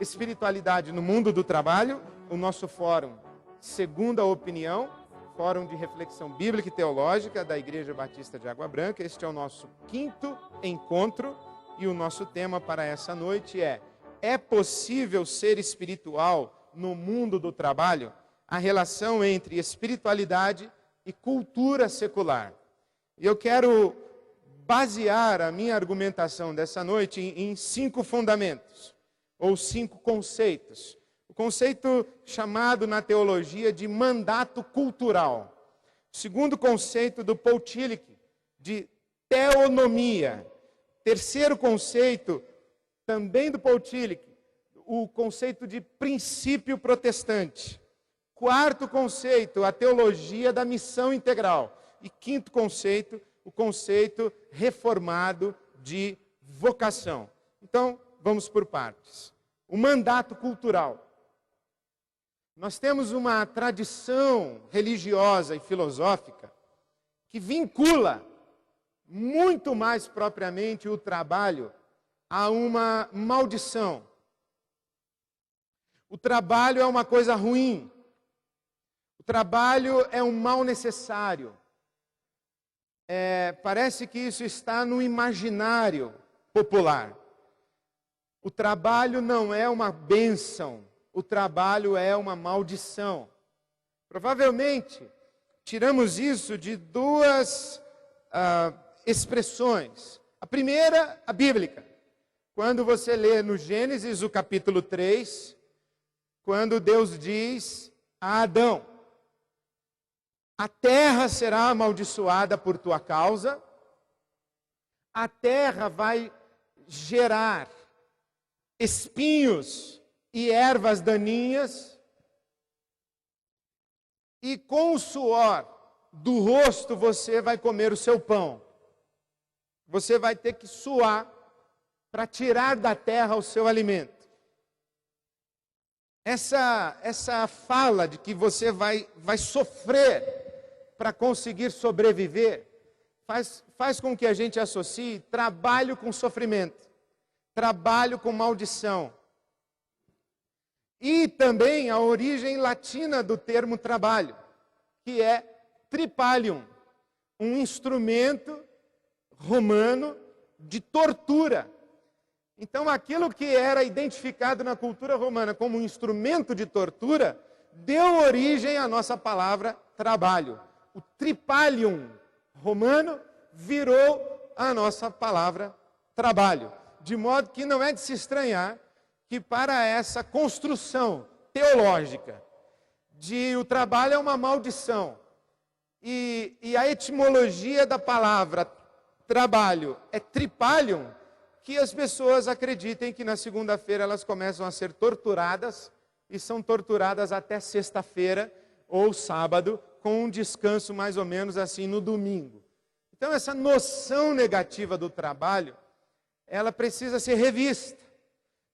Espiritualidade no mundo do trabalho, o nosso fórum Segunda Opinião, fórum de reflexão bíblica e teológica da Igreja Batista de Água Branca. Este é o nosso 5º encontro e o nosso tema para essa noite é possível ser espiritual no mundo do trabalho? A relação entre espiritualidade e cultura secular. E eu quero basear a minha argumentação dessa noite em 5 fundamentos. Ou 5 conceitos. O conceito chamado na teologia de mandato cultural. O segundo conceito do Paul Tillich, de teonomia. Terceiro conceito, também do Paul Tillich, o conceito de princípio protestante. Quarto conceito, a teologia da missão integral. E quinto conceito, o conceito reformado de vocação. Então, vamos por partes. O mandato cultural. Nós temos uma tradição religiosa e filosófica que vincula muito mais propriamente o trabalho a uma maldição. O trabalho é uma coisa ruim. O trabalho é um mal necessário. Parece que isso está no imaginário popular. O trabalho não é uma bênção, o trabalho é uma maldição. Provavelmente, tiramos isso de 2 expressões. A primeira, a bíblica. Quando você lê no Gênesis, o capítulo 3, quando Deus diz a Adão: a terra será amaldiçoada por tua causa, a terra vai gerar espinhos e ervas daninhas, e com o suor do rosto você vai comer o seu pão. Você vai ter que suar para tirar da terra o seu alimento. Essa fala de que você vai sofrer para conseguir sobreviver, faz com que a gente associe trabalho com sofrimento. Trabalho com maldição. E também a origem latina do termo trabalho, que é tripalium, um instrumento romano de tortura. Então, aquilo que era identificado na cultura romana como um instrumento de tortura, deu origem à nossa palavra trabalho. O tripalium romano virou a nossa palavra trabalho. De modo que não é de se estranhar que para essa construção teológica de o trabalho é uma maldição e a etimologia da palavra trabalho é tripalium, que as pessoas acreditem que na segunda-feira elas começam a ser torturadas e são torturadas até sexta-feira ou sábado, com um descanso mais ou menos assim no domingo. Então essa noção negativa do trabalho, ela precisa ser revista.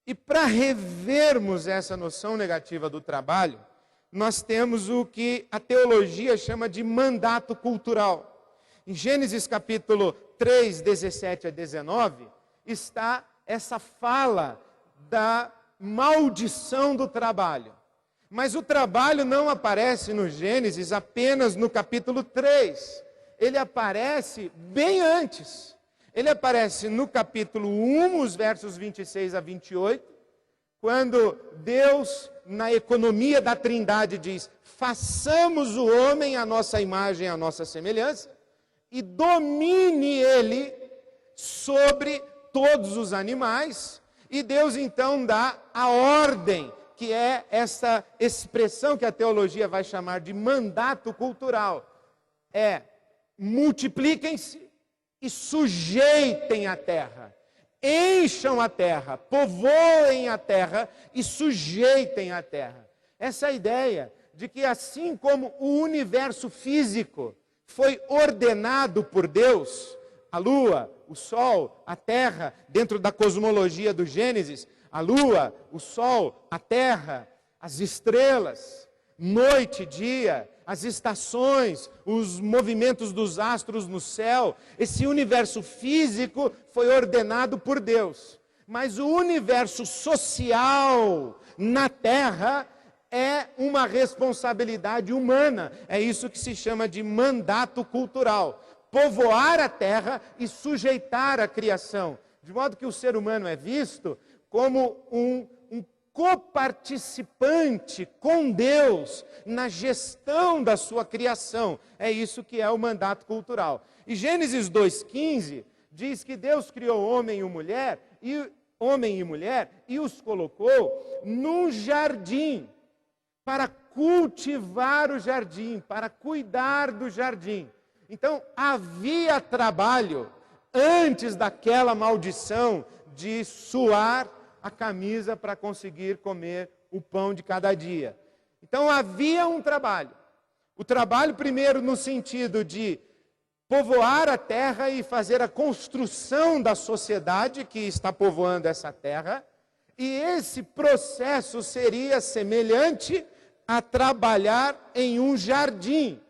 E para revermos essa noção negativa do trabalho, nós temos o que a teologia chama de mandato cultural. Em Gênesis capítulo 3, 17 a 19, está essa fala da maldição do trabalho. Mas o trabalho não aparece no Gênesis apenas no capítulo 3. Ele aparece bem antes. Ele aparece no capítulo 1, os versos 26 a 28, quando Deus, na economia da Trindade, diz: façamos o homem à nossa imagem, à nossa semelhança, e domine ele sobre todos os animais. E Deus então dá a ordem, que é essa expressão que a teologia vai chamar de mandato cultural. Multipliquem-se e sujeitem a terra, encham a terra, povoem a terra e sujeitem a terra. Essa ideia de que assim como o universo físico foi ordenado por Deus, a lua, o sol, a terra, dentro da cosmologia do Gênesis, a lua, o sol, a terra, as estrelas, noite, dia, as estações, os movimentos dos astros no céu. Esse universo físico foi ordenado por Deus. Mas o universo social na terra é uma responsabilidade humana. É isso que se chama de mandato cultural. Povoar a terra e sujeitar a criação. De modo que o ser humano é visto como um coparticipante com Deus na gestão da sua criação. É isso que é o mandato cultural. E Gênesis 2,15 diz que Deus criou homem e mulher e os colocou num jardim para cultivar o jardim, para cuidar do jardim. Então havia trabalho antes daquela maldição de suar a camisa para conseguir comer o pão de cada dia. Então havia um trabalho. O trabalho primeiro no sentido de povoar a terra e fazer a construção da sociedade que está povoando essa terra. E esse processo seria semelhante a trabalhar em um jardim.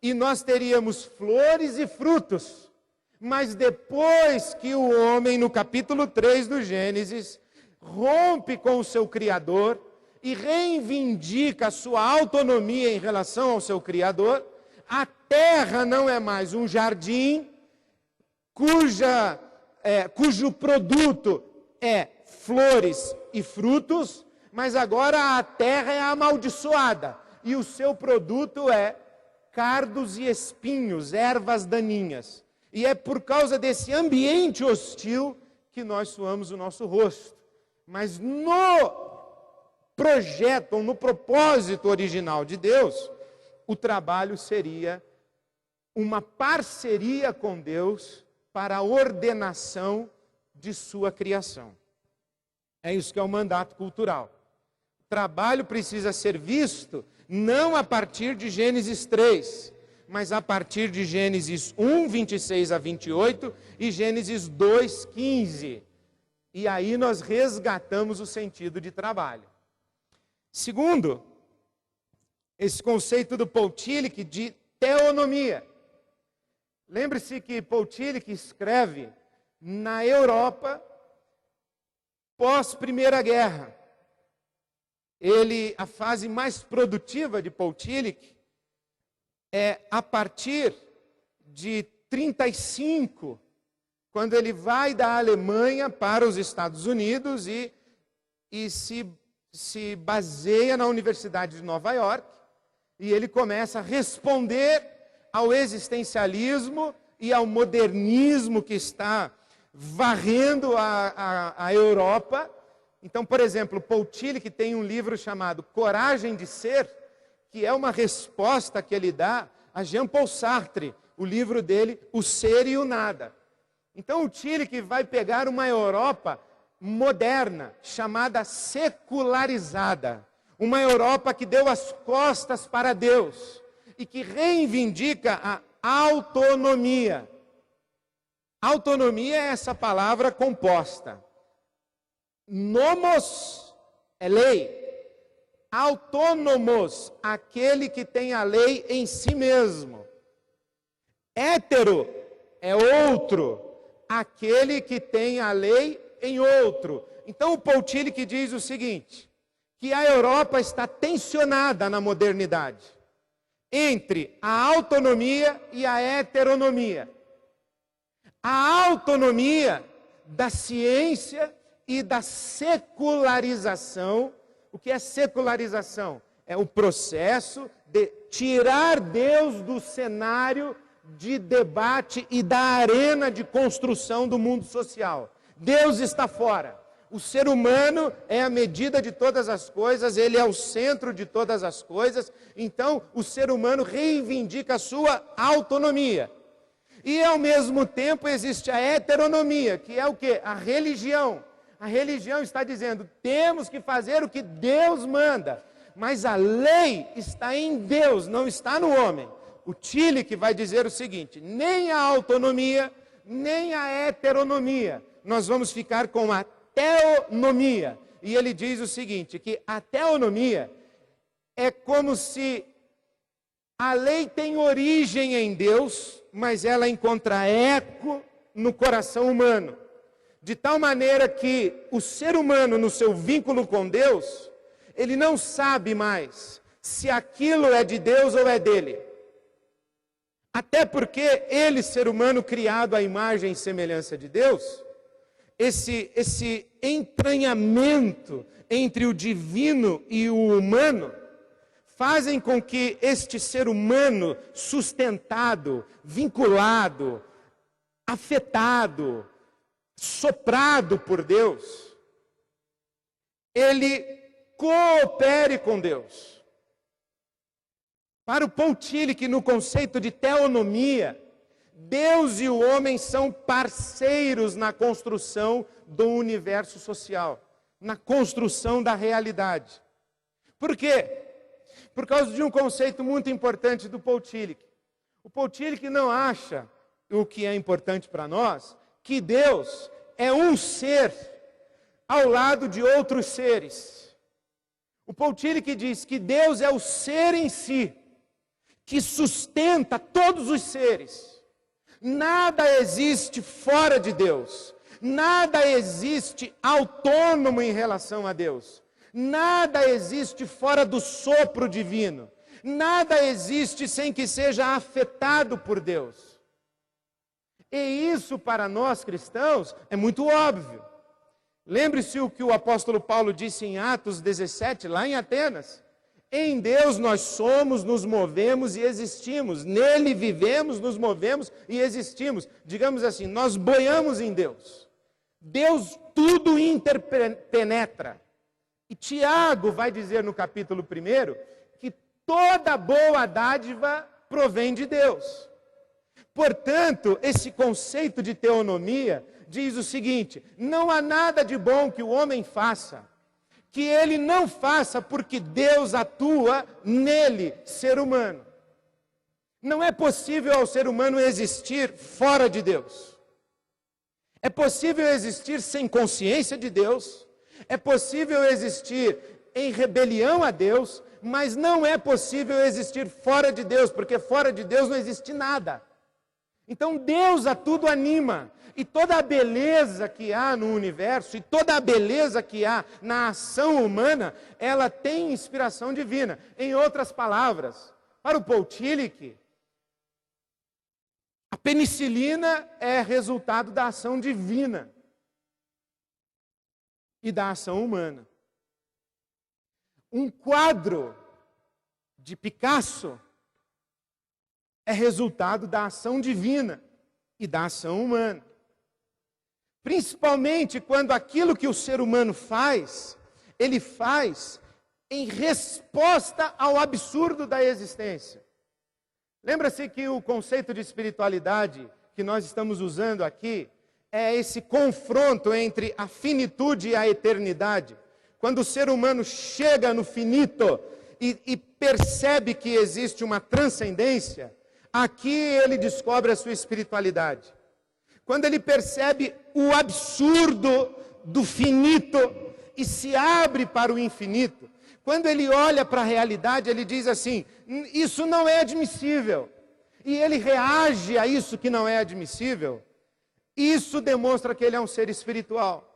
E nós teríamos flores e frutos. Mas depois que o homem, no capítulo 3 do Gênesis, rompe com o seu Criador e reivindica a sua autonomia em relação ao seu Criador, a terra não é mais um jardim cujo produto é flores e frutos, mas agora a terra é amaldiçoada e o seu produto é cardos e espinhos, ervas daninhas. E é por causa desse ambiente hostil que nós suamos o nosso rosto. Mas no projeto, ou no propósito original de Deus, o trabalho seria uma parceria com Deus para a ordenação de sua criação. É isso que é o mandato cultural. O trabalho precisa ser visto não a partir de Gênesis 3, mas a partir de Gênesis 1, 26 a 28 e Gênesis 2, 15. E aí nós resgatamos o sentido de trabalho. Segundo, esse conceito do Paul Tillich de teonomia. Lembre-se que Paul Tillich escreve na Europa pós-Primeira Guerra. A fase mais produtiva de Paul Tillich é a partir de 35, quando ele vai da Alemanha para os Estados Unidos e se baseia na Universidade de Nova York, e ele começa a responder ao existencialismo e ao modernismo que está varrendo a Europa. Então, por exemplo, Paul Tillich tem um livro chamado Coragem de Ser, que é uma resposta que ele dá a Jean-Paul Sartre, o livro dele, O Ser e o Nada. Então o Tillich vai pegar uma Europa moderna, chamada secularizada. Uma Europa que deu as costas para Deus e que reivindica a autonomia. Autonomia é essa palavra composta. Nomos é lei. Autônomos, aquele que tem a lei em si mesmo. Hétero é outro, aquele que tem a lei em outro. Então o Paul Tillich diz o seguinte, que a Europa está tensionada na modernidade, entre a autonomia e a heteronomia. A autonomia da ciência e da secularização. O que é secularização? É o processo de tirar Deus do cenário de debate e da arena de construção do mundo social. Deus está fora. O ser humano é a medida de todas as coisas, ele é o centro de todas as coisas, então o ser humano reivindica a sua autonomia. E ao mesmo tempo existe a heteronomia, que é o quê? A religião. A religião está dizendo, temos que fazer o que Deus manda, mas a lei está em Deus, não está no homem. O Tillich vai dizer o seguinte, nem a autonomia, nem a heteronomia. Nós vamos ficar com a teonomia. E ele diz o seguinte, que a teonomia é como se a lei tem origem em Deus, mas ela encontra eco no coração humano. De tal maneira que o ser humano, no seu vínculo com Deus, ele não sabe mais se aquilo é de Deus ou é dele. Até porque ele, ser humano criado à imagem e semelhança de Deus, esse entranhamento entre o divino e o humano, fazem com que este ser humano sustentado, vinculado, afetado, soprado por Deus, ele coopere com Deus. Para o Paul Tillich, no conceito de teonomia, Deus e o homem são parceiros na construção do universo social, na construção da realidade. Por quê? Por causa de um conceito muito importante do Paul Tillich. O Paul Tillich não acha, o que é importante para nós, que Deus é um ser ao lado de outros seres. O Paul Tillich diz que Deus é o ser em si, que sustenta todos os seres. Nada existe fora de Deus. Nada existe autônomo em relação a Deus. Nada existe fora do sopro divino. Nada existe sem que seja afetado por Deus. E isso para nós cristãos é muito óbvio. Lembre-se o que o apóstolo Paulo disse em Atos 17, lá em Atenas. Em Deus nós somos, nos movemos e existimos. Nele vivemos, nos movemos e existimos. Digamos assim, nós boiamos em Deus. Deus tudo interpenetra. E Tiago vai dizer no capítulo 1 que toda boa dádiva provém de Deus. Portanto, esse conceito de teonomia diz o seguinte: não há nada de bom que o homem faça, que ele não faça porque Deus atua nele, ser humano. Não é possível ao ser humano existir fora de Deus. É possível existir sem consciência de Deus. É possível existir em rebelião a Deus, mas não é possível existir fora de Deus, porque fora de Deus não existe nada. Então Deus a tudo anima, e toda a beleza que há no universo, e toda a beleza que há na ação humana, ela tem inspiração divina. Em outras palavras, para o Paul Tillich, a penicilina é resultado da ação divina e da ação humana. Um quadro de Picasso é resultado da ação divina e da ação humana. Principalmente quando aquilo que o ser humano faz, ele faz em resposta ao absurdo da existência. Lembra-se que o conceito de espiritualidade que nós estamos usando aqui é esse confronto entre a finitude e a eternidade. Quando o ser humano chega no finito e percebe que existe uma transcendência, aqui ele descobre a sua espiritualidade. Quando ele percebe o absurdo do finito e se abre para o infinito, quando ele olha para a realidade, ele diz assim: isso não é admissível. E ele reage a isso que não é admissível. Isso demonstra que ele é um ser espiritual.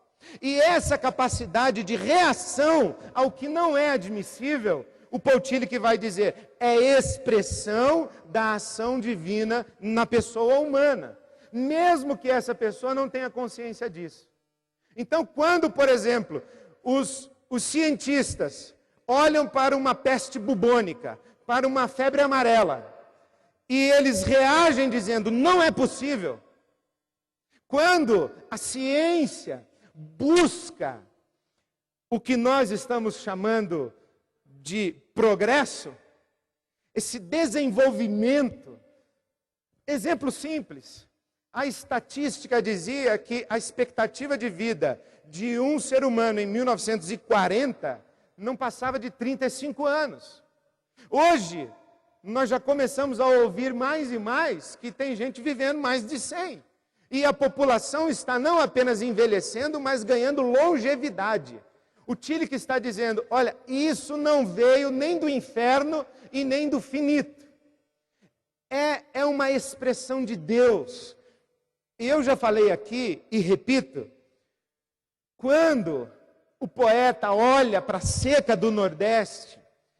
E essa capacidade de reação ao que não é admissível, o Paul Tillich vai dizer, é expressão da ação divina na pessoa humana, mesmo que essa pessoa não tenha consciência disso. Então, quando, por exemplo, os cientistas olham para uma peste bubônica, para uma febre amarela, e eles reagem dizendo, não é possível. Quando a ciência busca o que nós estamos chamando de progresso, esse desenvolvimento, exemplo simples, a estatística dizia que a expectativa de vida de um ser humano em 1940 não passava de 35 anos. Hoje, nós já começamos a ouvir mais e mais que tem gente vivendo mais de 100. E a população está não apenas envelhecendo, mas ganhando longevidade. O Tillich está dizendo, olha, isso não veio nem do inferno e nem do finito. É uma expressão de Deus. E eu já falei aqui, e repito, quando o poeta olha para a seca do Nordeste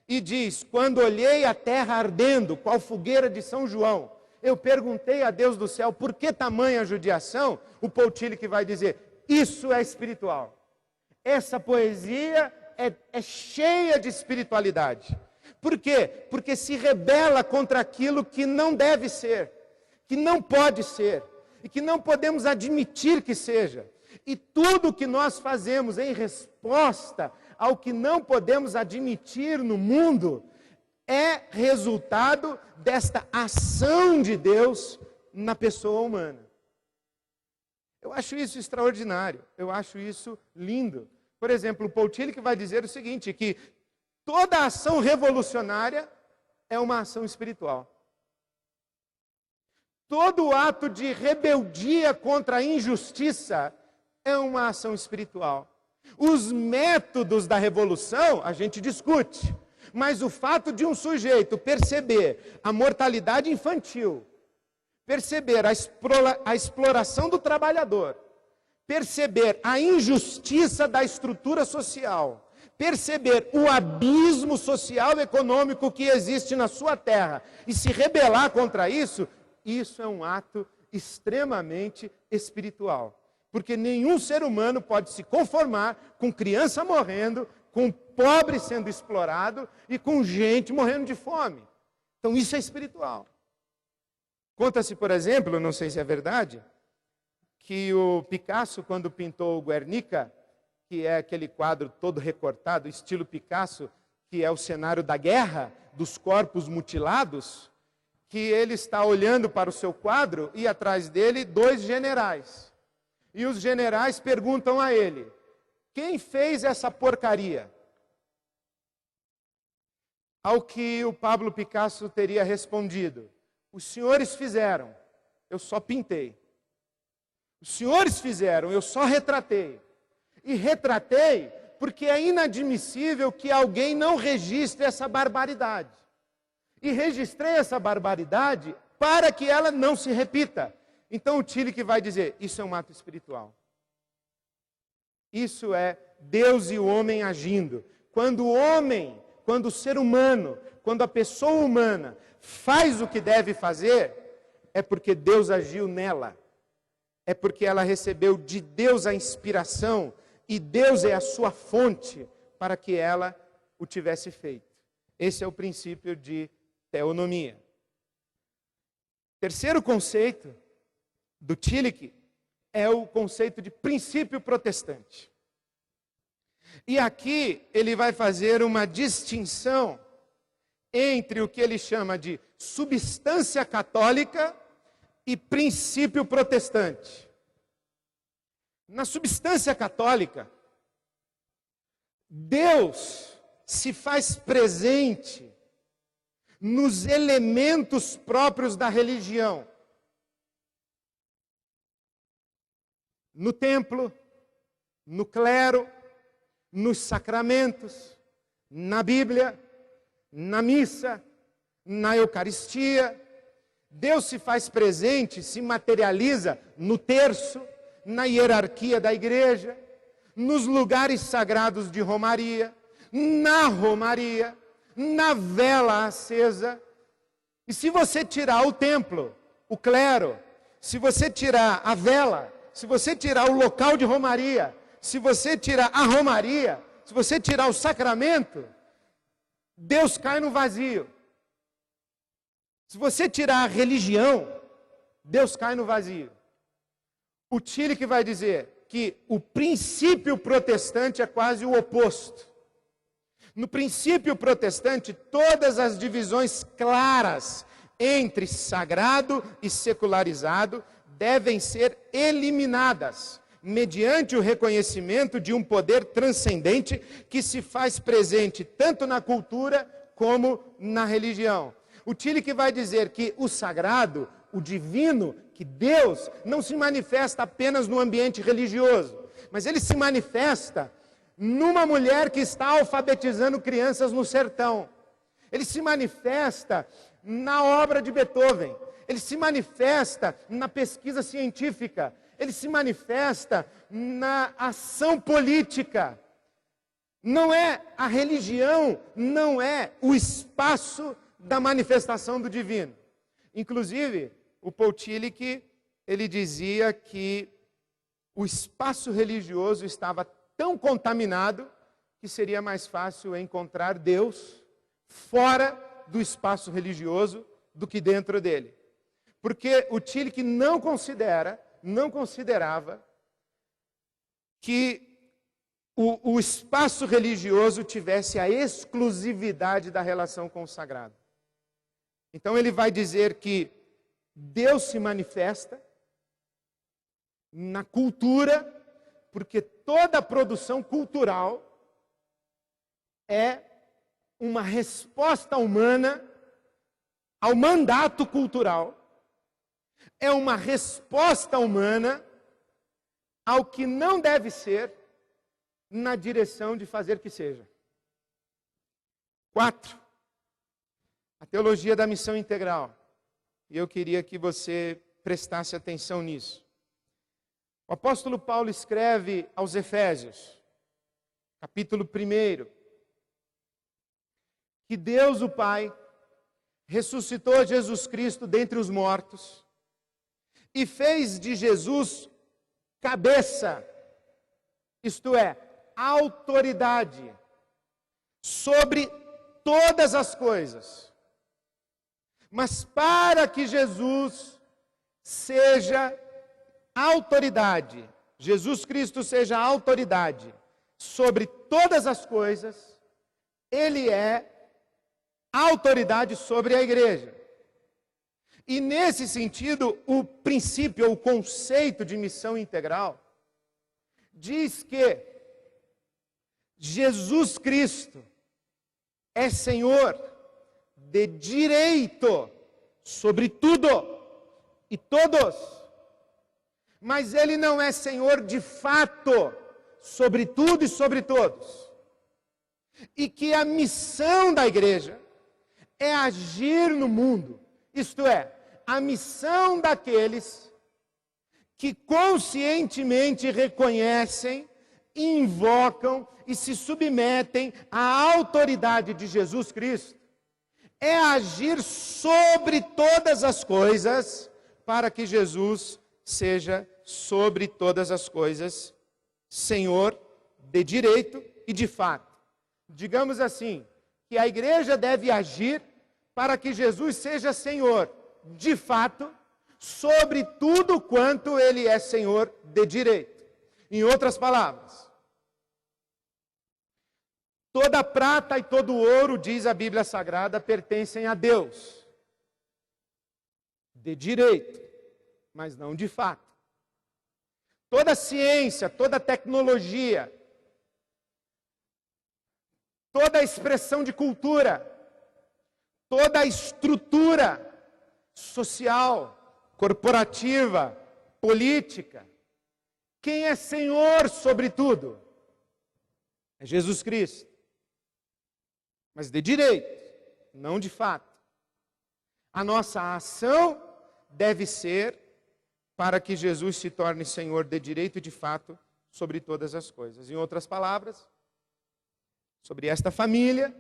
e diz, quando olhei a terra ardendo, qual fogueira de São João, eu perguntei a Deus do céu, por que tamanha judiação? O Paul Tillich vai dizer, isso é espiritual. Essa poesia é cheia de espiritualidade. Por quê? Porque se rebela contra aquilo que não deve ser, que não pode ser, e que não podemos admitir que seja. E tudo que nós fazemos em resposta ao que não podemos admitir no mundo, é resultado desta ação de Deus na pessoa humana. Eu acho isso extraordinário, eu acho isso lindo. Por exemplo, o Paul Tillich vai dizer o seguinte, que toda ação revolucionária é uma ação espiritual. Todo ato de rebeldia contra a injustiça é uma ação espiritual. Os métodos da revolução a gente discute, mas o fato de um sujeito perceber a mortalidade infantil, perceber a exploração do trabalhador, perceber a injustiça da estrutura social, perceber o abismo social e econômico que existe na sua terra e se rebelar contra isso, isso é um ato extremamente espiritual. Porque nenhum ser humano pode se conformar com criança morrendo, com pobre sendo explorado e com gente morrendo de fome. Então isso é espiritual. Conta-se, por exemplo, não sei se é verdade, que o Picasso, quando pintou o Guernica, que é aquele quadro todo recortado, estilo Picasso, que é o cenário da guerra, dos corpos mutilados, que ele está olhando para o seu quadro e atrás dele 2 generais. E os generais perguntam a ele, quem fez essa porcaria? Ao que o Pablo Picasso teria respondido, os senhores fizeram, eu só pintei. Os senhores fizeram, eu só retratei. E retratei porque é inadmissível que alguém não registre essa barbaridade. E registrei essa barbaridade para que ela não se repita. Então o Tillich vai dizer, isso é um ato espiritual. Isso é Deus e o homem agindo. Quando o homem, quando o ser humano, quando a pessoa humana faz o que deve fazer, é porque Deus agiu nela. É porque ela recebeu de Deus a inspiração e Deus é a sua fonte para que ela o tivesse feito. Esse é o princípio de teonomia. Terceiro conceito do Tillich é o conceito de princípio protestante. E aqui ele vai fazer uma distinção entre o que ele chama de substância católica e princípio protestante. Na substância católica, Deus se faz presente nos elementos próprios da religião. No templo, no clero, nos sacramentos, na Bíblia, na missa, na Eucaristia. Deus se faz presente, se materializa no terço, na hierarquia da igreja, nos lugares sagrados de romaria, na vela acesa. E se você tirar o templo, o clero, se você tirar a vela, se você tirar o local de romaria, se você tirar a romaria, se você tirar o sacramento, Deus cai no vazio. Se você tirar a religião, Deus cai no vazio. O Tillich vai dizer que o princípio protestante é quase o oposto. No princípio protestante, todas as divisões claras entre sagrado e secularizado devem ser eliminadas, mediante o reconhecimento de um poder transcendente que se faz presente tanto na cultura como na religião. O Tillich vai dizer que o sagrado, o divino, que Deus não se manifesta apenas no ambiente religioso, mas ele se manifesta numa mulher que está alfabetizando crianças no sertão. Ele se manifesta na obra de Beethoven. Ele se manifesta na pesquisa científica. Ele se manifesta na ação política. Não é a religião, não é o espaço da manifestação do divino. Inclusive, o Paul Tillich, ele dizia que o espaço religioso estava tão contaminado que seria mais fácil encontrar Deus fora do espaço religioso do que dentro dele. Porque o Tillich não considerava que o espaço religioso tivesse a exclusividade da relação com o sagrado. Então ele vai dizer que Deus se manifesta na cultura, porque toda a produção cultural é uma resposta humana ao mandato cultural, é uma resposta humana ao que não deve ser na direção de fazer que seja. 4. A teologia da missão integral. E eu queria que você prestasse atenção nisso. O apóstolo Paulo escreve aos Efésios, capítulo 1, que Deus o Pai ressuscitou Jesus Cristo dentre os mortos e fez de Jesus cabeça, isto é, autoridade sobre todas as coisas. Mas para que Jesus seja autoridade, Jesus Cristo seja autoridade sobre todas as coisas, Ele é autoridade sobre a igreja. E nesse sentido, o princípio, o conceito de missão integral, diz que Jesus Cristo é Senhor de direito sobre tudo e todos, mas Ele não é Senhor de fato sobre tudo e sobre todos. E que a missão da igreja é agir no mundo, isto é, a missão daqueles que conscientemente reconhecem, invocam e se submetem à autoridade de Jesus Cristo, é agir sobre todas as coisas para que Jesus seja sobre todas as coisas Senhor de direito e de fato. Digamos assim, que a igreja deve agir para que Jesus seja Senhor de fato sobre tudo quanto Ele é Senhor de direito. Em outras palavras, toda prata e todo ouro, diz a Bíblia Sagrada, pertencem a Deus. De direito, mas não de fato. Toda ciência, toda tecnologia, toda expressão de cultura, toda a estrutura social, corporativa, política, quem é Senhor sobre tudo? É Jesus Cristo. Mas de direito, não de fato. A nossa ação deve ser para que Jesus se torne Senhor de direito e de fato sobre todas as coisas. Em outras palavras, sobre esta família,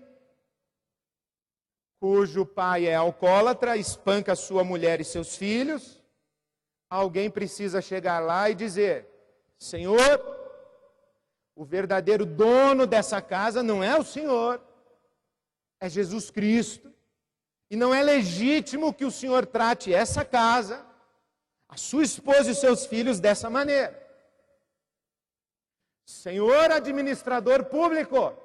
cujo pai é alcoólatra, espanca sua mulher e seus filhos, alguém precisa chegar lá e dizer: Senhor, o verdadeiro dono dessa casa não é o Senhor, é Jesus Cristo, e não é legítimo que o Senhor trate essa casa, a sua esposa e seus filhos dessa maneira. Senhor administrador público,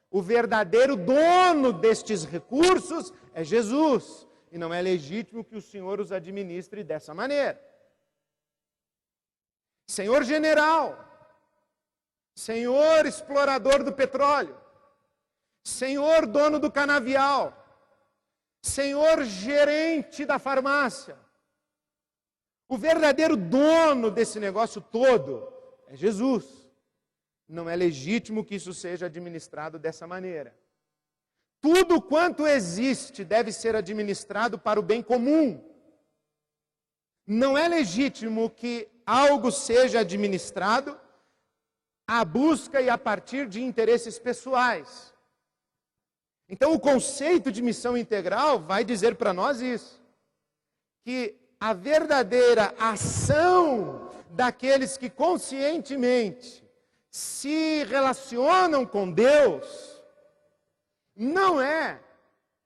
o verdadeiro dono destes recursos é Jesus, e não é legítimo que o Senhor os administre dessa maneira. Senhor general, Senhor explorador do petróleo, Senhor dono do canavial, Senhor gerente da farmácia, O verdadeiro dono desse negócio todo é Jesus. Não é legítimo que isso seja administrado dessa maneira. Tudo quanto existe deve ser administrado para o bem comum. Não é legítimo que algo seja administrado à busca e a partir de interesses pessoais. Então, o conceito de missão integral vai dizer para nós isso, que a verdadeira ação daqueles que conscientemente se relacionam com Deus não é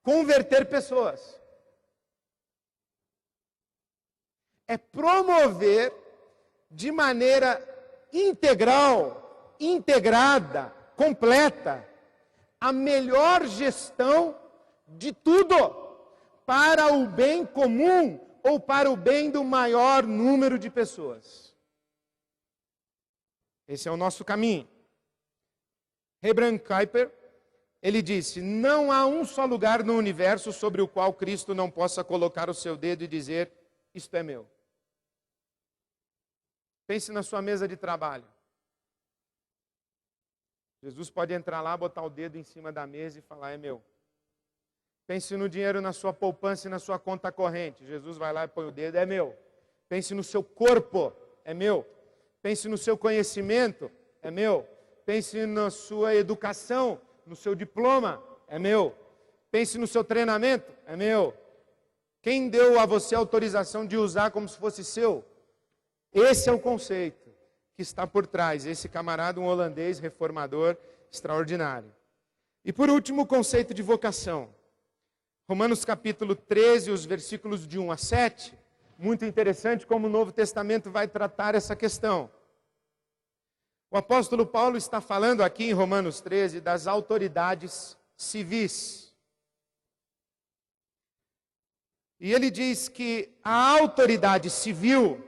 converter pessoas. É promover de maneira integral, integrada, completa, a melhor gestão de tudo para o bem comum ou para o bem do maior número de pessoas. Esse é o nosso caminho. Abraham Kuyper, ele disse: não há um só lugar no universo sobre o qual Cristo não possa colocar o seu dedo e dizer: isto é meu. Pense na sua mesa de trabalho. Jesus pode entrar lá, botar o dedo em cima da mesa e falar: é meu. Pense no dinheiro na sua poupança e na sua conta corrente. Jesus vai lá e põe o dedo: é meu. Pense no seu corpo: é meu. Pense no seu conhecimento: é meu. Pense na sua educação, no seu diploma: é meu. Pense no seu treinamento: é meu. Quem deu a você a autorização de usar como se fosse seu? Esse é o conceito que está por trás. Esse camarada, um holandês reformador extraordinário. E por último, o conceito de vocação. Romanos capítulo 13, os versículos de 1 a 7. Muito interessante como o Novo Testamento vai tratar essa questão. O apóstolo Paulo está falando aqui em Romanos 13 das autoridades civis. E ele diz que a autoridade civil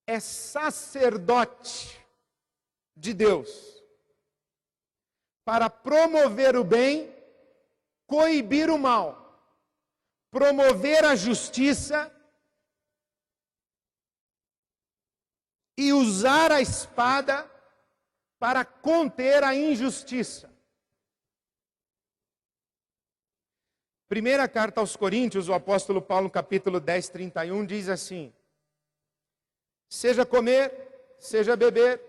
é sacerdote de Deus para promover o bem, coibir o mal, promover a justiça e usar a espada para conter a injustiça. Primeira carta aos Coríntios, o apóstolo Paulo, capítulo 10, 31, diz assim: seja comer, seja beber,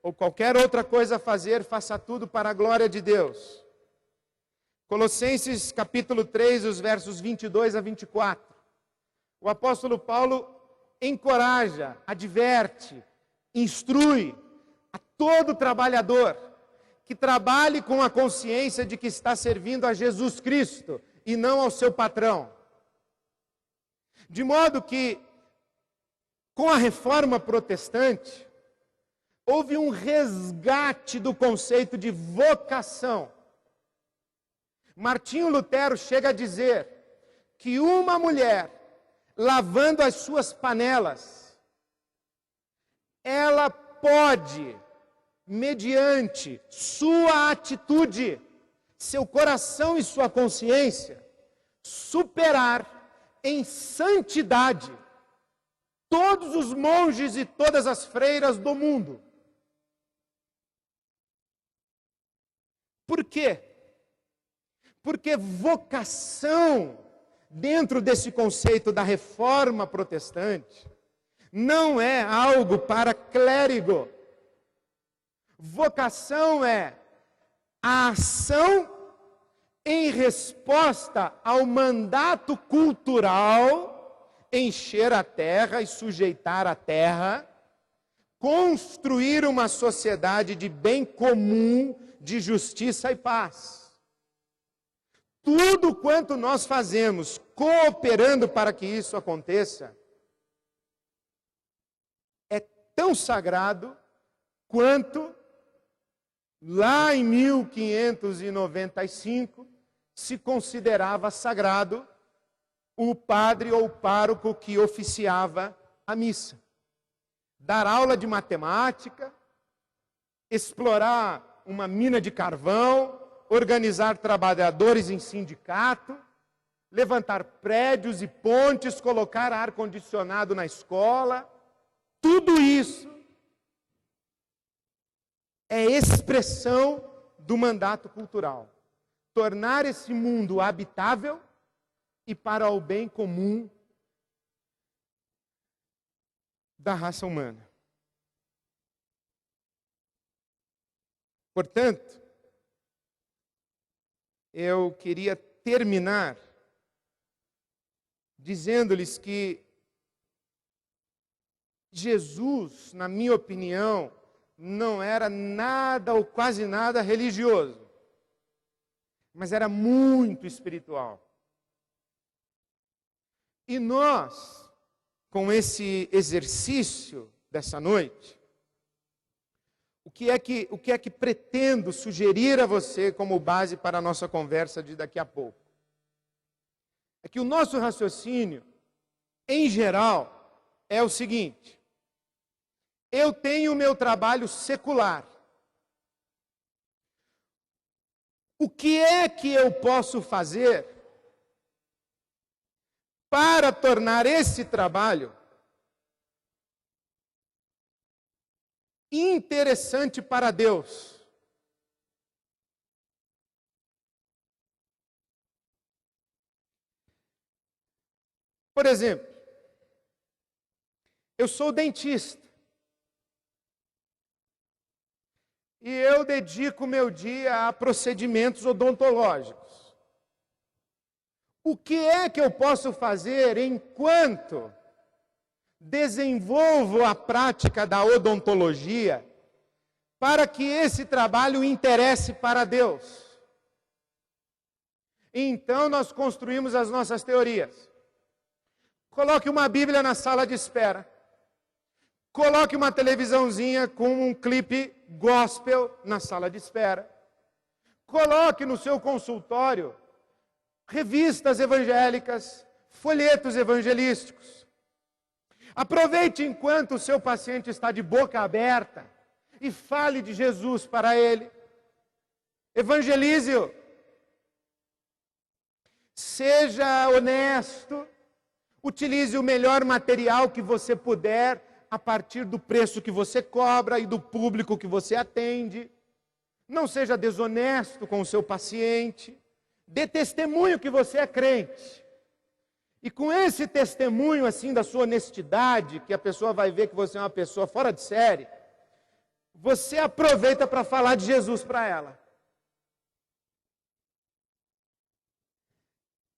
ou qualquer outra coisa a fazer, faça tudo para a glória de Deus. Colossenses capítulo 3, os versos 22 a 24. O apóstolo Paulo encoraja, adverte, instrui a todo trabalhador que trabalhe com a consciência de que está servindo a Jesus Cristo e não ao seu patrão. De modo que, com a reforma protestante, houve um resgate do conceito de vocação. Martinho Lutero chega a dizer que uma mulher lavando as suas panelas, ela pode, mediante sua atitude, seu coração e sua consciência, superar em santidade todos os monges e todas as freiras do mundo. Por quê? Porque vocação, dentro desse conceito da reforma protestante, não é algo para clérigo. Vocação é a ação em resposta ao mandato cultural, encher a terra e sujeitar a terra, construir uma sociedade de bem comum, de justiça e paz. Tudo quanto nós fazemos, cooperando para que isso aconteça, é tão sagrado quanto lá em 1595 se considerava sagrado o padre ou pároco que oficiava a missa. Dar aula de matemática, explorar uma mina de carvão, organizar trabalhadores em sindicato, levantar prédios e pontes, colocar ar-condicionado na escola. Tudo isso é expressão do mandato cultural. Tornar esse mundo habitável e para o bem comum da raça humana. Portanto, eu queria terminar dizendo-lhes que Jesus, na minha opinião, não era nada ou quase nada religioso, mas era muito espiritual. E nós, com esse exercício dessa noite, o que é que pretendo sugerir a você como base para a nossa conversa de daqui a pouco? É que o nosso raciocínio, em geral, é o seguinte: eu tenho o meu trabalho secular. O que é que eu posso fazer para tornar esse trabalho interessante para Deus? Por exemplo, eu sou dentista e eu dedico meu dia a procedimentos odontológicos. O que é que eu posso fazer enquanto desenvolvo a prática da odontologia para que esse trabalho interesse para Deus? Então nós construímos as nossas teorias. Coloque uma Bíblia na sala de espera. Coloque uma televisãozinha com um clipe gospel na sala de espera. Coloque no seu consultório revistas evangélicas, folhetos evangelísticos. Aproveite enquanto o seu paciente está de boca aberta e fale de Jesus para ele. Evangelize-o. Seja honesto. Utilize o melhor material que você puder a partir do preço que você cobra e do público que você atende. Não seja desonesto com o seu paciente. Dê testemunho que você é crente. E com esse testemunho assim da sua honestidade, que a pessoa vai ver que você é uma pessoa fora de série, você aproveita para falar de Jesus para ela.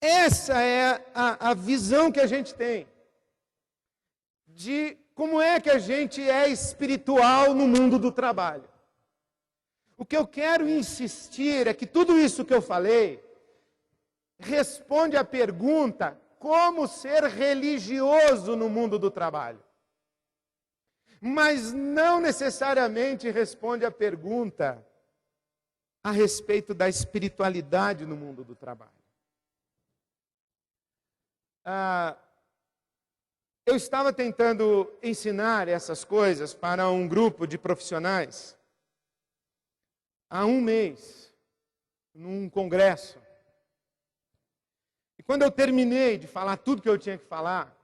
Essa é a visão que a gente tem de como é que a gente é espiritual no mundo do trabalho. O que eu quero insistir é que tudo isso que eu falei responde à pergunta: como ser religioso no mundo do trabalho? Mas não necessariamente responde à pergunta a respeito da espiritualidade no mundo do trabalho. Eu estava tentando ensinar essas coisas para um grupo de profissionais há um mês, num congresso. E quando eu terminei de falar tudo que eu tinha que falar,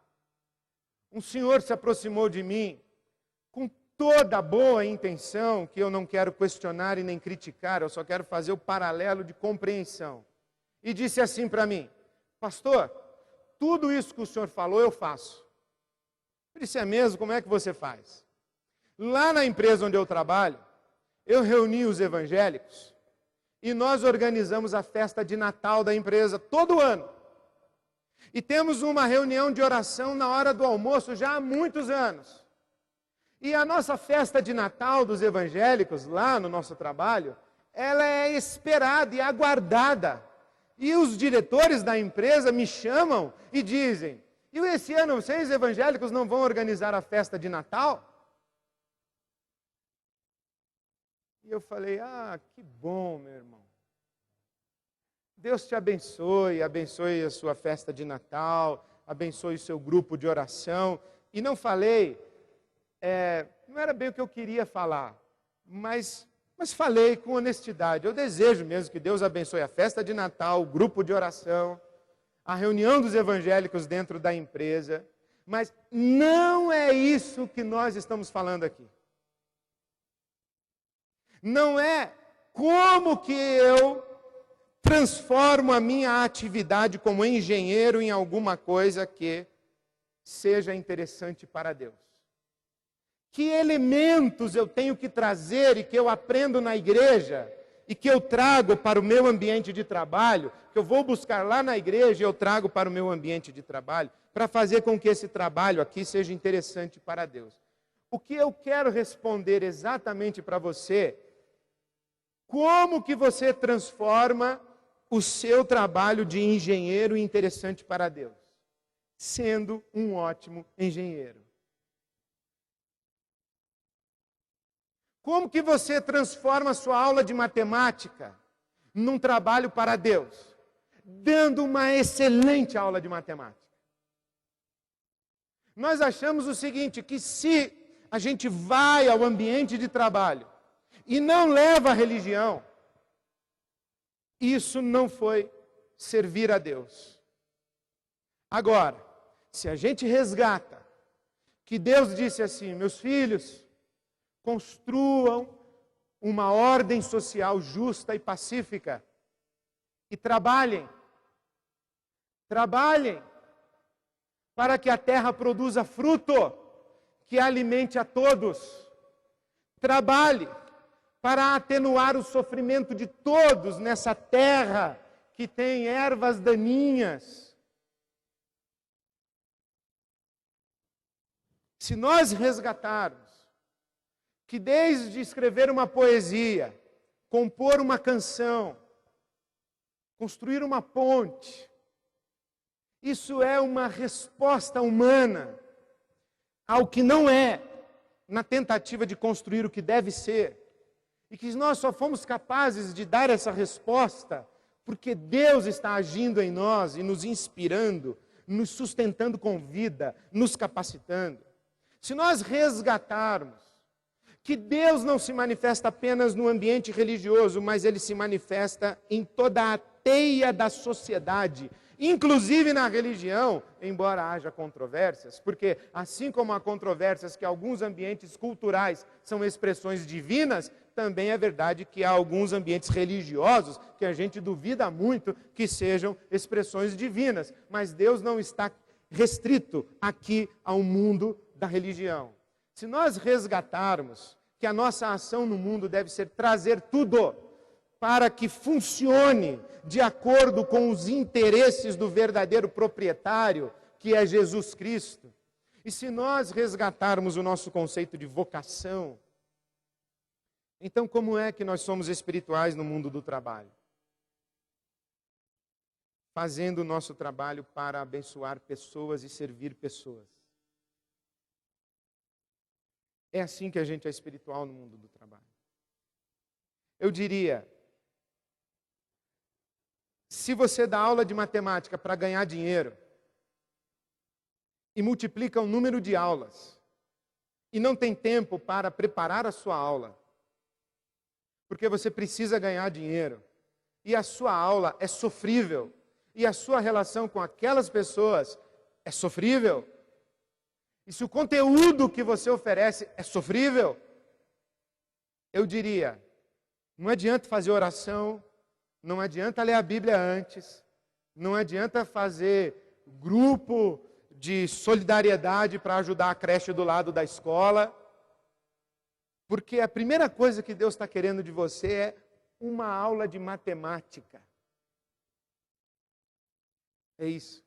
um senhor se aproximou de mim com toda a boa intenção, que eu não quero questionar e nem criticar, eu só quero fazer o paralelo de compreensão. E disse assim para mim: pastor, tudo isso que o senhor falou eu faço. Eu disse: é mesmo? Como é que você faz? Lá na empresa onde eu trabalho, eu reuni os evangélicos e nós organizamos a festa de Natal da empresa todo ano. E temos uma reunião de oração na hora do almoço já há muitos anos. E a nossa festa de Natal dos evangélicos, lá no nosso trabalho, ela é esperada e aguardada. E os diretores da empresa me chamam e dizem: e esse ano vocês evangélicos não vão organizar a festa de Natal? E eu falei: ah, que bom, meu irmão. Deus te abençoe, abençoe a sua festa de Natal, abençoe o seu grupo de oração. E não falei, não era bem o que eu queria falar, mas falei com honestidade. Eu desejo mesmo que Deus abençoe a festa de Natal, o grupo de oração, a reunião dos evangélicos dentro da empresa, mas não é isso que nós estamos falando aqui. Não é como que eu transformo a minha atividade como engenheiro em alguma coisa que seja interessante para Deus. Que elementos eu tenho que trazer e que eu aprendo na igreja e que eu trago para o meu ambiente de trabalho, que eu vou buscar lá na igreja e eu trago para o meu ambiente de trabalho, para fazer com que esse trabalho aqui seja interessante para Deus. O que eu quero responder exatamente para você, como que você transforma o seu trabalho de engenheiro interessante para Deus? Sendo um ótimo engenheiro. Como que você transforma a sua aula de matemática num trabalho para Deus? Dando uma excelente aula de matemática. Nós achamos o seguinte, que se a gente vai ao ambiente de trabalho e não leva a religião, isso não foi servir a Deus. Agora, se a gente resgata que Deus disse assim, meus filhos, construam uma ordem social justa e pacífica e trabalhem para que a terra produza fruto que alimente a todos. Trabalhe para atenuar o sofrimento de todos nessa terra que tem ervas daninhas. Se nós resgatarmos que desde escrever uma poesia, compor uma canção, construir uma ponte, isso é uma resposta humana ao que não é, na tentativa de construir o que deve ser. E que nós só fomos capazes de dar essa resposta porque Deus está agindo em nós e nos inspirando, nos sustentando com vida, nos capacitando. Se nós resgatarmos que Deus não se manifesta apenas no ambiente religioso, mas Ele se manifesta em toda a teia da sociedade, inclusive na religião, embora haja controvérsias, porque assim como há controvérsias que alguns ambientes culturais são expressões divinas, também é verdade que há alguns ambientes religiosos que a gente duvida muito que sejam expressões divinas, mas Deus não está restrito aqui ao mundo da religião. Se nós resgatarmos que a nossa ação no mundo deve ser trazer tudo para que funcione de acordo com os interesses do verdadeiro proprietário, que é Jesus Cristo, e se nós resgatarmos o nosso conceito de vocação, então como é que nós somos espirituais no mundo do trabalho? Fazendo o nosso trabalho para abençoar pessoas e servir pessoas. É assim que a gente é espiritual no mundo do trabalho. Eu diria, se você dá aula de matemática para ganhar dinheiro e multiplica o número de aulas e não tem tempo para preparar a sua aula, porque você precisa ganhar dinheiro e a sua aula é sofrível e a sua relação com aquelas pessoas é sofrível, e se o conteúdo que você oferece é sofrível, eu diria, não adianta fazer oração, não adianta ler a Bíblia antes, não adianta fazer grupo de solidariedade para ajudar a creche do lado da escola, porque a primeira coisa que Deus está querendo de você é uma aula de matemática. É isso.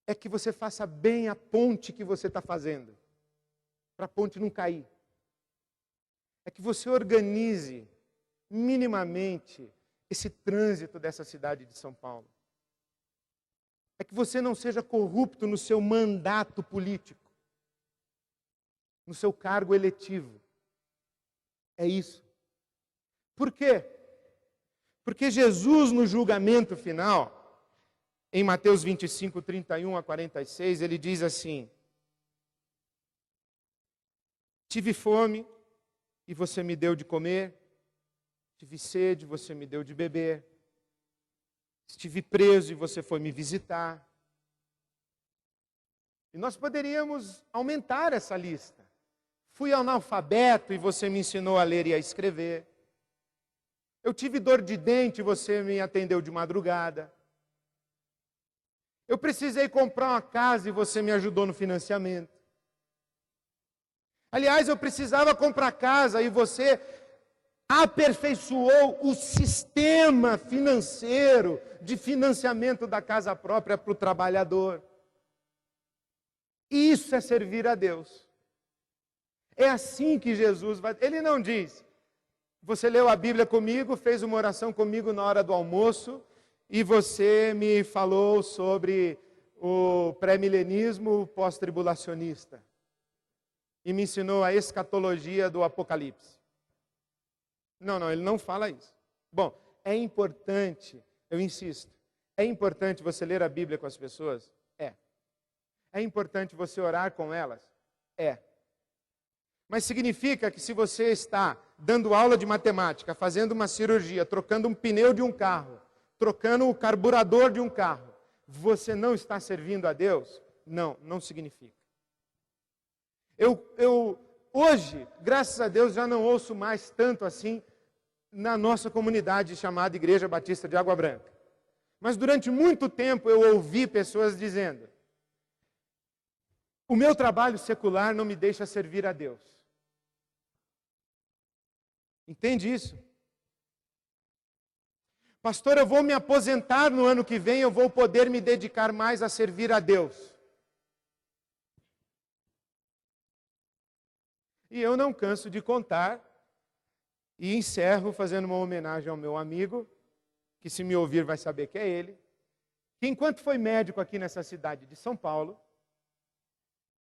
É que você faça bem a ponte que você está fazendo, para a ponte não cair. É que você organize minimamente esse trânsito dessa cidade de São Paulo. É que você não seja corrupto no seu mandato político, no seu cargo eletivo. É isso. Por quê? Porque Jesus, no julgamento final, em Mateus 25, 31 a 46, ele diz assim: tive fome e você me deu de comer, tive sede, você me deu de beber, Estive preso e você foi me visitar. E nós poderíamos aumentar essa lista. Fui analfabeto e você me ensinou a ler e a escrever. Eu tive dor de dente e você me atendeu de madrugada. Eu precisei comprar uma casa e você me ajudou no financiamento. Aliás, eu precisava comprar casa e você aperfeiçoou o sistema financeiro de financiamento da casa própria para o trabalhador. Isso é servir a Deus. É assim que Jesus vai... Ele não diz, você leu a Bíblia comigo, fez uma oração comigo na hora do almoço, e você me falou sobre o pré-milenismo pós-tribulacionista. E me ensinou a escatologia do Apocalipse. Não, ele não fala isso. Bom, é importante, eu insisto, é importante você ler a Bíblia com as pessoas? É. É importante você orar com elas? É. Mas significa que se você está dando aula de matemática, fazendo uma cirurgia, trocando um pneu de um carro, trocando o carburador de um carro, você não está servindo a Deus? Não, não significa. Eu hoje, graças a Deus, já não ouço mais tanto assim na nossa comunidade chamada Igreja Batista de Água Branca. Mas durante muito tempo eu ouvi pessoas dizendo: o meu trabalho secular não me deixa servir a Deus. Entende isso? Pastor, eu vou me aposentar no ano que vem, eu vou poder me dedicar mais a servir a Deus. E eu não canso de contar, e encerro fazendo uma homenagem ao meu amigo, que se me ouvir vai saber que é ele, que enquanto foi médico aqui nessa cidade de São Paulo,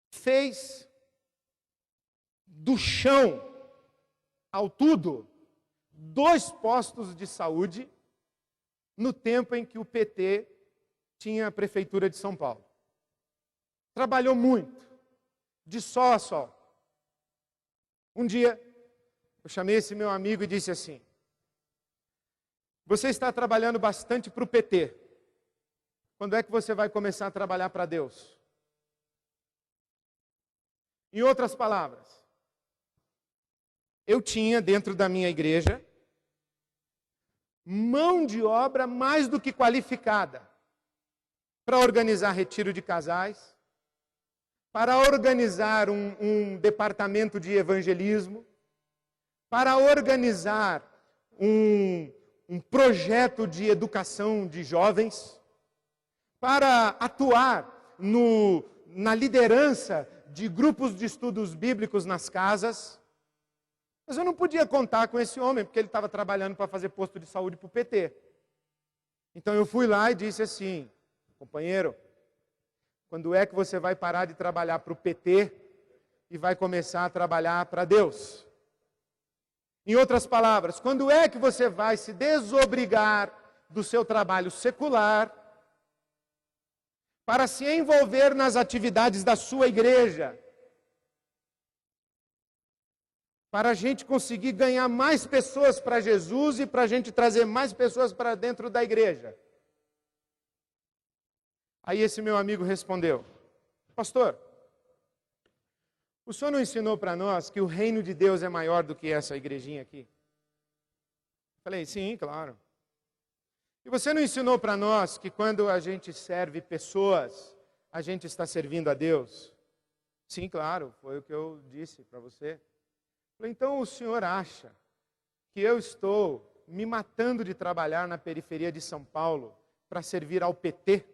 fez do chão ao tudo 2 postos de saúde no tempo em que o PT tinha a prefeitura de São Paulo. Trabalhou muito, de sol a sol. Um dia, eu chamei esse meu amigo e disse assim: você está trabalhando bastante para o PT. Quando é que você vai começar a trabalhar para Deus? Em outras palavras, eu tinha dentro da minha igreja mão de obra mais do que qualificada para organizar retiro de casais, para organizar um departamento de evangelismo, para organizar um projeto de educação de jovens, para atuar na liderança de grupos de estudos bíblicos nas casas. Mas eu não podia contar com esse homem, porque ele estava trabalhando para fazer posto de saúde para o PT. Então eu fui lá e disse assim: companheiro, quando é que você vai parar de trabalhar para o PT e vai começar a trabalhar para Deus? Em outras palavras, quando é que você vai se desobrigar do seu trabalho secular para se envolver nas atividades da sua igreja? Para a gente conseguir ganhar mais pessoas para Jesus e para a gente trazer mais pessoas para dentro da igreja. Aí esse meu amigo respondeu: pastor, o senhor não ensinou para nós que o reino de Deus é maior do que essa igrejinha aqui? Falei, sim, claro. E você não ensinou para nós que quando a gente serve pessoas, a gente está servindo a Deus? Sim, claro, foi o que eu disse para você. Falei, então o senhor acha que eu estou me matando de trabalhar na periferia de São Paulo para servir ao PT?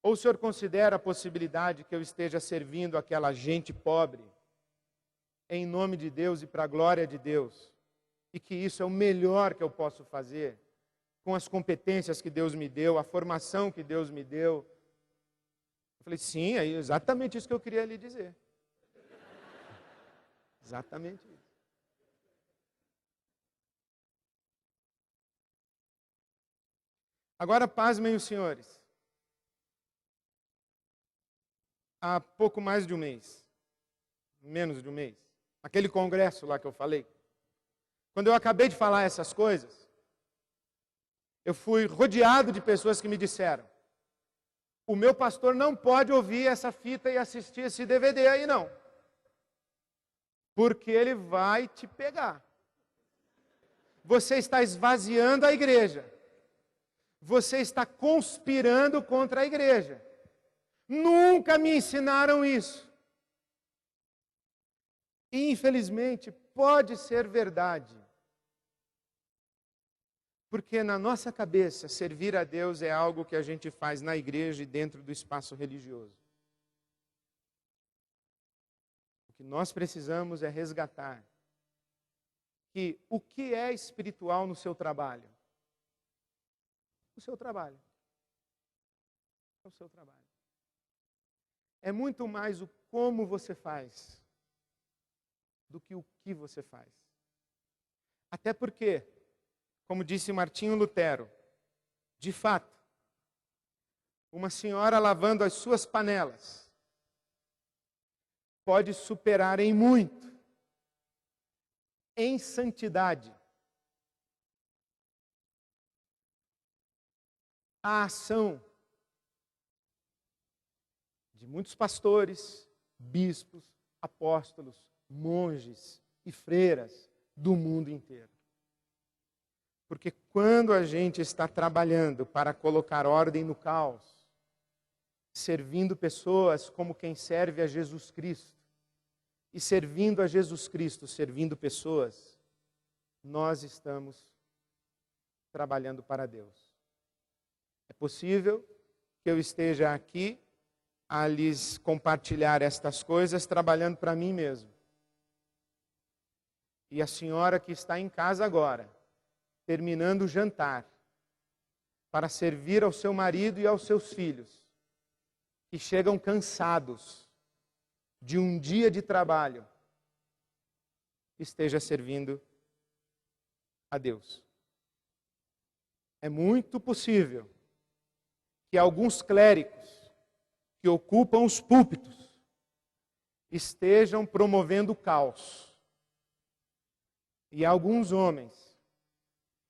Ou o senhor considera a possibilidade que eu esteja servindo aquela gente pobre em nome de Deus e para a glória de Deus? E que isso é o melhor que eu posso fazer com as competências que Deus me deu, a formação que Deus me deu? Eu falei, sim, é exatamente isso que eu queria lhe dizer. Exatamente isso. Agora, pasmem os senhores. Há pouco mais de um mês, menos de um mês, aquele congresso lá que eu falei, quando eu acabei de falar essas coisas, Eu fui rodeado de pessoas que me disseram: o meu pastor não pode ouvir essa fita e assistir esse DVD aí não, porque ele vai te pegar. Você está esvaziando a igreja. Você está conspirando contra a igreja. Nunca me ensinaram isso. E, infelizmente, pode ser verdade. Porque na nossa cabeça, servir a Deus é algo que a gente faz na igreja e dentro do espaço religioso. O que nós precisamos é resgatar que o que é espiritual no seu trabalho? O seu trabalho. É o seu trabalho. É muito mais o como você faz do que o que você faz. Até porque, como disse Martinho Lutero, de fato, uma senhora lavando as suas panelas pode superar em muito, em santidade, a ação de muitos pastores, bispos, apóstolos, monges e freiras do mundo inteiro. Porque quando a gente está trabalhando para colocar ordem no caos, servindo pessoas como quem serve a Jesus Cristo, e servindo a Jesus Cristo, servindo pessoas, nós estamos trabalhando para Deus. É possível que eu esteja aqui a lhes compartilhar estas coisas trabalhando para mim mesmo. E a senhora que está em casa agora, terminando o jantar, para servir ao seu marido e aos seus filhos, que chegam cansados de um dia de trabalho, esteja servindo a Deus. É muito possível que alguns clérigos que ocupam os púlpitos estejam promovendo o caos. E alguns homens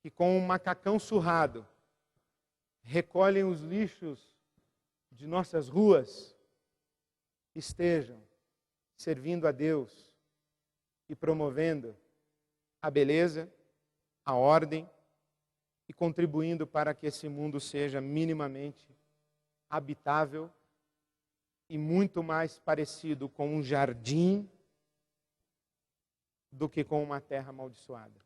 que com um macacão surrado recolhem os lixos de nossas ruas estejam servindo a Deus e promovendo a beleza, a ordem e contribuindo para que esse mundo seja minimamente habitável e muito mais parecido com um jardim do que com uma terra amaldiçoada.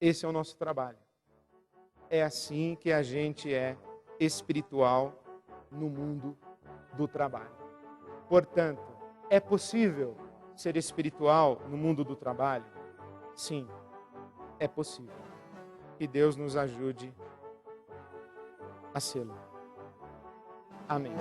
Esse é o nosso trabalho. É assim que a gente é espiritual no mundo do trabalho. Portanto, é possível ser espiritual no mundo do trabalho? Sim, é possível. Que Deus nos ajude a sê-lo. Amém.